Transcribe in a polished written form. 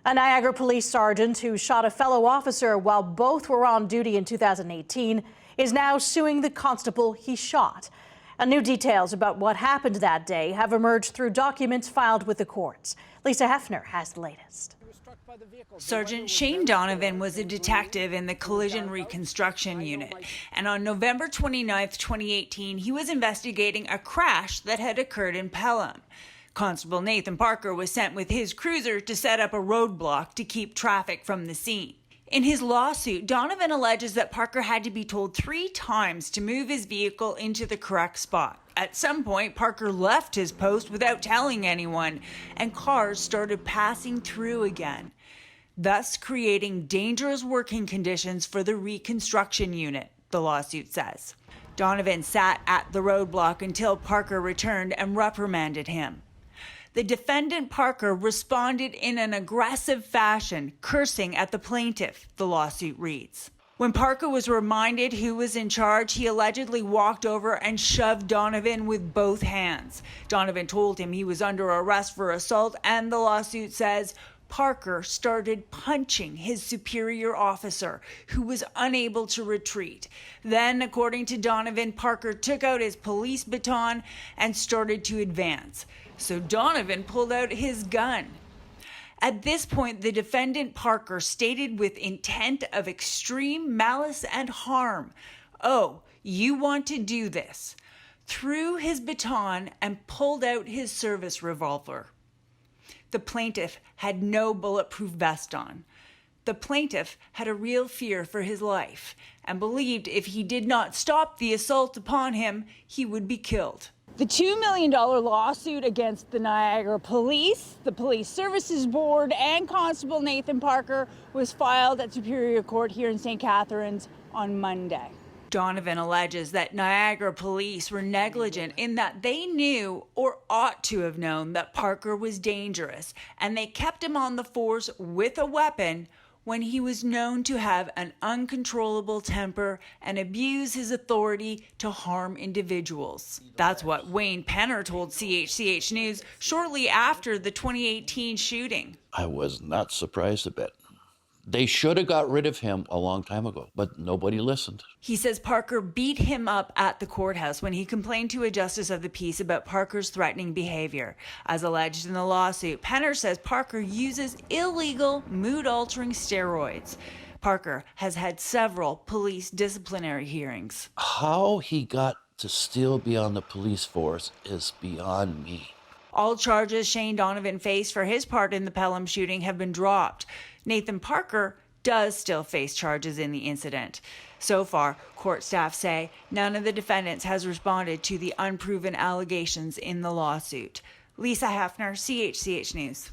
A Niagara police sergeant who shot a fellow officer while both were on duty in 2018 is now suing the constable he shot. And new details about what happened that day have emerged through documents filed with the courts. Lisa Hepfner has the latest. Sergeant Shane Donovan was a detective in the Collision Reconstruction Unit, and on November 29, 2018, he was investigating a crash that had occurred in Pelham. Constable Nathan Parker was sent with his cruiser to set up a roadblock to keep traffic from the scene. In his lawsuit, Donovan alleges that Parker had to be told 3 times to move his vehicle into the correct spot. At some point, Parker left his post without telling anyone, and cars started passing through again, thus creating dangerous working conditions for the reconstruction unit, the lawsuit says. Donovan sat at the roadblock until Parker returned and reprimanded him. The defendant, Parker, responded in an aggressive fashion, cursing at the plaintiff, the lawsuit reads. When Parker was reminded who was in charge, he allegedly walked over and shoved Donovan with both hands. Donovan told him he was under arrest for assault, and the lawsuit says Parker started punching his superior officer, who was unable to retreat. Then, according to Donovan, Parker took out his police baton and started to advance. So Donovan pulled out his gun. At this point, the defendant, Parker, stated with intent of extreme malice and harm, "Oh, you want to do this," threw his baton and pulled out his service revolver. The plaintiff had no bulletproof vest on. The plaintiff had a real fear for his life and believed if he did not stop the assault upon him, he would be killed. The $2 million lawsuit against the Niagara Police, the Police Services Board, and Constable Nathan Parker was filed at Superior Court here in St. Catharines on Monday. Donovan alleges that Niagara police were negligent in that they knew or ought to have known that Parker was dangerous, and they kept him on the force with a weapon when he was known to have an uncontrollable temper and abuse his authority to harm individuals. That's what Wayne Penner told CHCH News shortly after the 2018 shooting. I was not surprised a bit. They should have got rid of him a long time ago, but nobody listened. He says Parker beat him up at the courthouse when he complained to a justice of the peace about Parker's threatening behavior. As alleged in the lawsuit, Penner says Parker uses illegal, mood-altering steroids. Parker has had several police disciplinary hearings. How he got to still be on the police force is beyond me. All charges Shane Donovan faced for his part in the Pelham shooting have been dropped. Nathan Parker does still face charges in the incident. So far, court staff say none of the defendants has responded to the unproven allegations in the lawsuit. Lisa Hepfner, CHCH News.